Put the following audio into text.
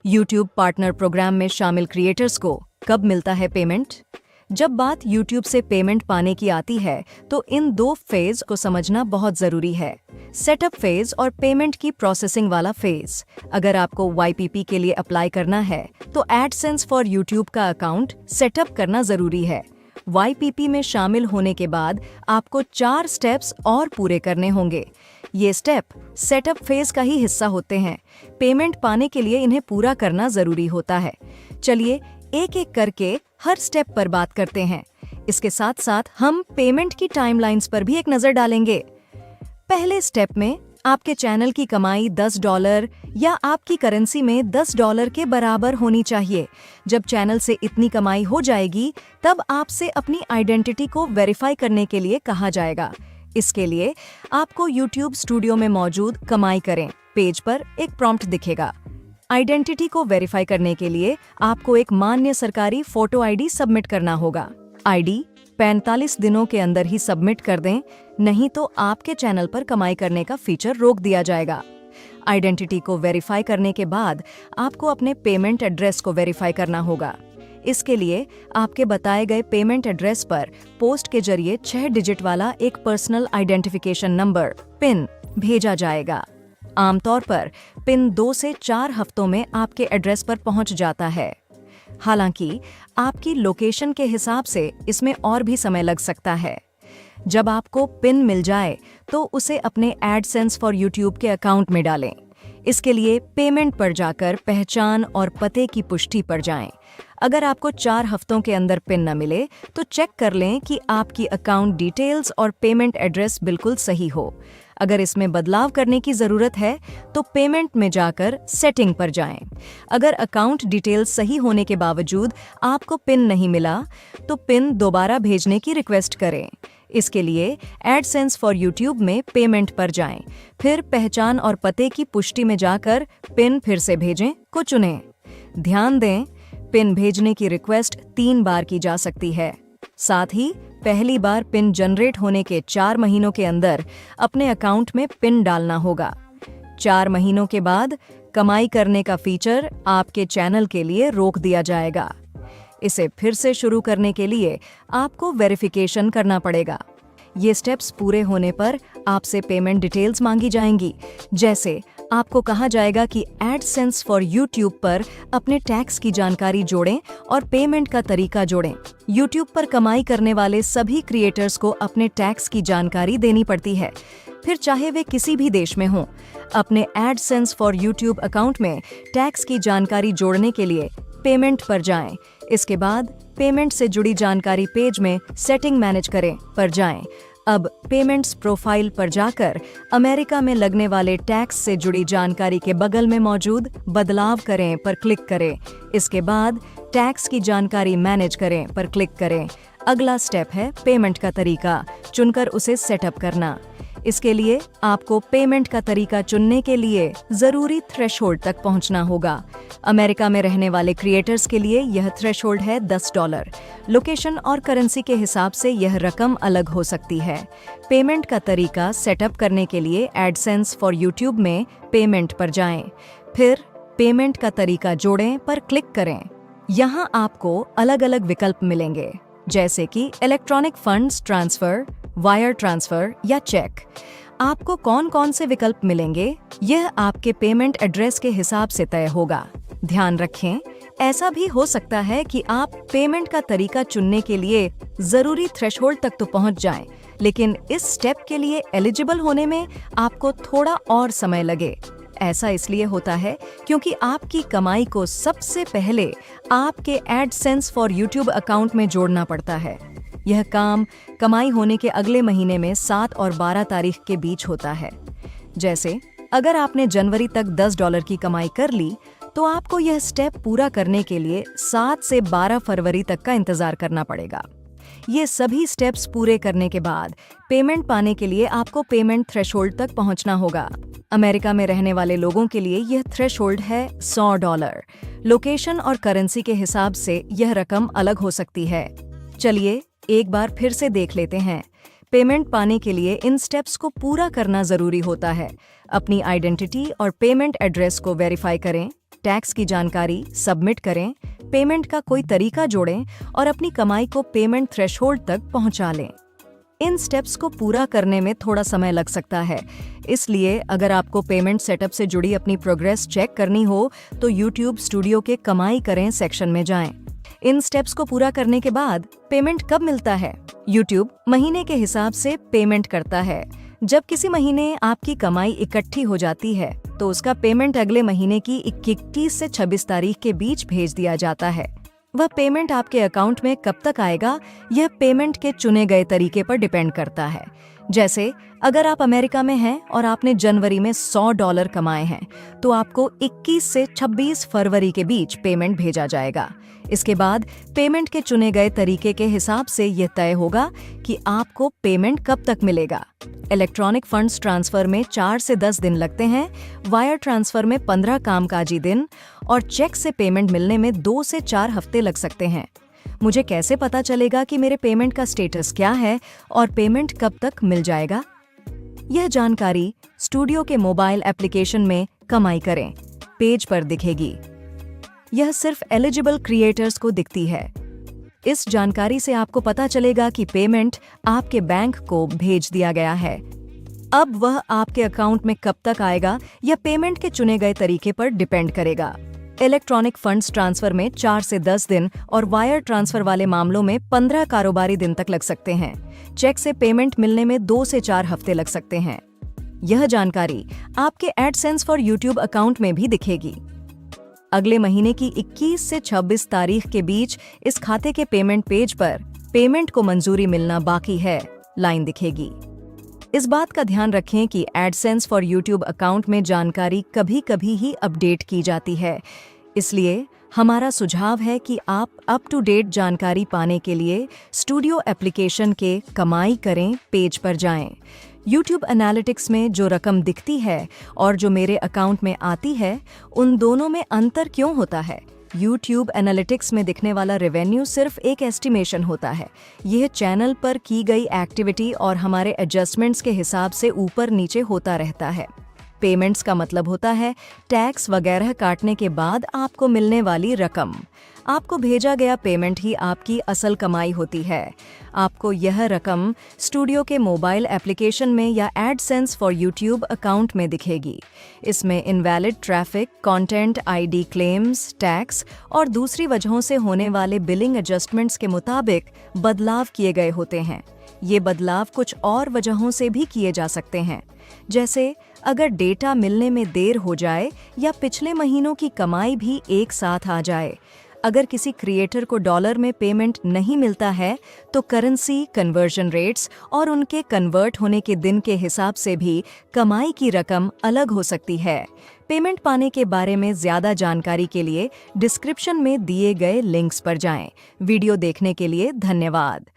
YouTube partner programme में शामिल creators को कब मिलता है पेमेंट? जब बात YouTube से पेमेंट पाने की आती है तो इन दो फेज को समझना बहुत जरूरी है। सेटअप फेज और पेमेंट की प्रोसेसिंग वाला फेज। अगर आपको YPP के लिए अप्लाई करना है तो एडसेंस फॉर YouTube का अकाउंट सेटअप करना जरूरी है। YPP में शामिल होने के बाद आपको 4 स्टेप्स और पूरे करने होंगे। ये स्टेप सेटअप फेज का ही हिस्सा होते हैं। पेमेंट पाने के लिए इन्हें पूरा करना जरूरी होता है। चलिए एक एक करके हर स्टेप पर बात करते हैं। इसके साथ साथ हम पेमेंट की टाइमलाइंस पर भी एक नजर डालेंगे। पहले स्टेप में आपके चैनल की कमाई $10 या आपकी करेंसी में $10 के बराबर होनी चाहिए। जब चैनल से इतनी कमाई हो जाएगी तब आपसे अपनी आइडेंटिटी को वेरीफाई करने के लिए कहा जाएगा। इसके लिए आपको YouTube स्टूडियो में मौजूद कमाई करें पेज पर एक प्रॉम्प्ट दिखेगा। आइडेंटिटी को वेरीफाई करने के लिए आपको एक मान्य सरकारी फोटो ID सबमिट करना होगा। ID 45 दिनों के अंदर ही सबमिट कर दें, नहीं तो आपके चैनल पर कमाई करने का फीचर रोक दिया जाएगा। आइडेंटिटी को वेरीफाई करने के बाद आपको अपने पेमेंट एड्रेस को वेरीफाई करना होगा। इसके लिए आपके बताए गए पेमेंट एड्रेस पर पोस्ट के जरिए 6 डिजिट वाला एक पर्सनल आइडेंटिफिकेशन नंबर पिन भेजा जाएगा। आमतौर पर पिन 2 से 4 हफ्तों में आपके एड्रेस पर पहुंच जाता है। हालांकि आपकी लोकेशन के हिसाब से इसमें और भी समय लग सकता है। जब आपको पिन मिल जाए तो उसे अपने एडसेंस फॉर YouTube के अकाउंट में डालें। इसके लिए पेमेंट पर जाकर पहचान और पते की पुष्टि पर जाएं। अगर आपको 4 हफ्तों के अंदर पिन न मिले तो चेक कर लें कि आपकी अकाउंट डिटेल्स और पेमेंट एड्रेस बिल्कुल सही हो। अगर इसमें बदलाव करने की जरूरत है तो पेमेंट में जाकर सेटिंग पर जाएं। अगर अकाउंट डिटेल्स सही होने के बावजूद आपको पिन नहीं मिला तो पिन दोबारा भेजने की रिक्वेस्ट करें। इसके लिए एडसेंस फॉर YouTube में पेमेंट पर जाएं, फिर पहचान और पते की पुष्टि में जाकर पिन फिर से भेजें को चुनें। ध्यान दें, पिन भेजने की रिक्वेस्ट 3 बार की जा सकती है। साथ ही पहली बार पिन जनरेट होने के 4 महीनों के अंदर अपने अकाउंट में पिन डालना होगा। 4 महीनों के बाद कमाई करने का फीचर आपके चैनल के लिए रोक दिया जाएगा। इसे फिर से शुरू करने के लिए आपको वेरिफिकेशन करना पड़ेगा। ये स्टेप्स पूरे होने पर आपसे पेमेंट डिटेल्स मांगी जाएंगी। जैसे आपको कहा जाएगा कि एडसेंस फॉर YouTube पर अपने टैक्स की जानकारी जोड़ें और पेमेंट का तरीका जोड़ें। YouTube पर कमाई करने वाले सभी क्रिएटर्स को अपने टैक्स की जानकारी देनी पड़ती है, फिर चाहे वे किसी भी देश में हों। अपने एडसेंस फॉर YouTube अकाउंट में टैक्स की जानकारी जोड़ने के लिए पेमेंट पर जाएं। इसके बाद पेमेंट से जुड़ी जानकारी पेज में सेटिंग मैनेज करें पर जाएं। अब पेमेंट्स प्रोफाइल पर जाकर अमेरिका में लगने वाले टैक्स से जुड़ी जानकारी के बगल में मौजूद बदलाव करें पर क्लिक करें। इसके बाद टैक्स की जानकारी मैनेज करें पर क्लिक करें। अगला स्टेप है पेमेंट का तरीका चुनकर उसे सेटअप करना। इसके लिए आपको पेमेंट का तरीका चुनने के लिए जरूरी थ्रेशोल्ड तक पहुंचना होगा। अमेरिका में रहने वाले क्रिएटर्स के लिए यह थ्रेशोल्ड है $10। लोकेशन और करेंसी के हिसाब से यह रकम अलग हो सकती है। पेमेंट का तरीका सेटअप करने के लिए एडसेंस फॉर YouTube में पेमेंट पर जाएं, फिर पेमेंट का तरीका जोड़ें पर क्लिक करें। यहाँ आपको अलग अलग विकल्प मिलेंगे, जैसे कि electronic funds transfer, wire transfer या चेक। आपको कौन कौन से विकल्प मिलेंगे यह आपके पेमेंट एड्रेस के हिसाब से तय होगा। ध्यान रखें, ऐसा भी हो सकता है कि आप पेमेंट का तरीका चुनने के लिए जरूरी थ्रेशोल्ड तक तो पहुंच जाएं, लेकिन इस स्टेप के लिए एलिजिबल होने में आपको थोड़ा और समय लगे। ऐसा इसलिए होता है क्योंकि आपकी कमाई को सबसे पहले आपके एडसेंस फॉर YouTube अकाउंट में जोड़ना पड़ता है। यह काम कमाई होने के अगले महीने में 7 और 12 तारीख के बीच होता है। जैसे अगर आपने जनवरी तक $10 की कमाई कर ली तो आपको यह स्टेप पूरा करने के लिए 7 से 12 फरवरी तक का इंतजार करना पड़ेगा। ये सभी स्टेप्स पूरे करने के बाद पेमेंट पाने के लिए आपको पेमेंट थ्रेशोल्ड तक पहुंचना होगा। अमेरिका में रहने वाले लोगों के लिए यह थ्रेशोल्ड है $100। लोकेशन और करेंसी के हिसाब से यह रकम अलग हो सकती है। चलिए एक बार फिर से देख लेते हैं। पेमेंट पाने के लिए इन स्टेप्स को पूरा करना जरूरी होता है। अपनी आइडेंटिटी और पेमेंट एड्रेस को वेरीफाई करें, टैक्स की जानकारी सबमिट करें, पेमेंट का कोई तरीका जोड़ें और अपनी कमाई को पेमेंट थ्रेशोल्ड तक पहुंचा लें। इन स्टेप्स को पूरा करने में थोड़ा समय लग सकता है, इसलिए अगर आपको पेमेंट सेटअप से जुड़ी अपनी प्रोग्रेस चेक करनी हो तो YouTube स्टूडियो के कमाई करें सेक्शन में जाएं। इन स्टेप्स को पूरा करने के बाद पेमेंट कब मिलता है? YouTube महीने के हिसाब से पेमेंट करता है। जब किसी महीने आपकी कमाई इकट्ठी हो जाती है तो उसका पेमेंट अगले महीने की 21 से 26 तारीख के बीच भेज दिया जाता है। वह पेमेंट आपके अकाउंट में कब तक आएगा, यह पेमेंट के चुने गए तरीके पर डिपेंड करता है। जैसे अगर आप अमेरिका में हैं और आपने जनवरी में $100 कमाए हैं तो आपको 21 से 26 फरवरी के बीच पेमेंट भेजा जाएगा। इसके बाद पेमेंट के चुने गए तरीके के हिसाब से यह तय होगा कि आपको पेमेंट कब तक मिलेगा। इलेक्ट्रॉनिक फंड्स ट्रांसफर में 4 से 10 दिन लगते हैं, वायर ट्रांसफर में 15 कामकाजी दिन और चेक से पेमेंट मिलने में 2 से 4 हफ्ते लग सकते हैं। मुझे कैसे पता चलेगा कि मेरे पेमेंट का स्टेटस क्या है और पेमेंट कब तक मिल जाएगा? यह जानकारी स्टूडियो के मोबाइल एप्लीकेशन में कमाई करें पेज पर दिखेगी। यह सिर्फ एलिजिबल क्रिएटर्स को दिखती है। इस जानकारी से आपको पता चलेगा कि पेमेंट आपके बैंक को भेज दिया गया है। अब वह आपके अकाउंट में कब तक आएगा, यह पेमेंट के चुने गए तरीके पर डिपेंड करेगा। इलेक्ट्रॉनिक फंड्स ट्रांसफर में 4 से 10 दिन और वायर ट्रांसफर वाले मामलों में 15 कारोबारी दिन तक लग सकते हैं। चेक से पेमेंट मिलने में 2 से 4 हफ्ते लग सकते हैं। यह जानकारी आपके एडसेंस फॉर यूट्यूब अकाउंट में भी दिखेगी। अगले महीने की 21 से 26 तारीख के बीच इस खाते के पेमेंट पेज पर पेमेंट को मंजूरी मिलना बाकी है लाइन दिखेगी। इस बात का ध्यान रखें कि एडसेंस फॉर यूट्यूब अकाउंट में जानकारी कभी कभी ही अपडेट की जाती है, इसलिए हमारा सुझाव है कि आप अप टू डेट जानकारी पाने के लिए स्टूडियो एप्लीकेशन के कमाई करें पेज पर जाएं। YouTube एनालिटिक्स में जो रकम दिखती है और जो मेरे अकाउंट में आती है, उन दोनों में अंतर क्यों होता है? YouTube एनालिटिक्स में दिखने वाला रेवेन्यू सिर्फ एक एस्टिमेशन होता है। यह चैनल पर की गई एक्टिविटी और हमारे एडजस्टमेंट्स के हिसाब से ऊपर नीचे होता रहता है। पेमेंट्स का मतलब होता है टैक्स वगैरह काटने के बाद आपको मिलने वाली रकम। आपको भेजा गया पेमेंट ही आपकी असल कमाई होती है। आपको यह रकम स्टूडियो के मोबाइल एप्लीकेशन में या एडसेंस फॉर यूट्यूब अकाउंट में दिखेगी। इसमें invalid traffic, content ID claims, tax और दूसरी वजहों से होने वाले बिलिंग एडजस्टमेंट्स के मुताबिक बदलाव किए गए होते हैं। ये बदलाव कुछ और वजहों से भी किए जा सकते हैं, जैसे अगर डेटा मिलने में देर हो जाए या पिछले महीनों की कमाई भी एक साथ आ जाए। अगर किसी क्रिएटर को डॉलर में पेमेंट नहीं मिलता है तो करेंसी कन्वर्जन रेट्स और उनके कन्वर्ट होने के दिन के हिसाब से भी कमाई की रकम अलग हो सकती है। पेमेंट पाने के बारे में ज़्यादा जानकारी के लिए डिस्क्रिप्शन में दिए गए लिंक्स पर जाएं। वीडियो देखने के लिए धन्यवाद।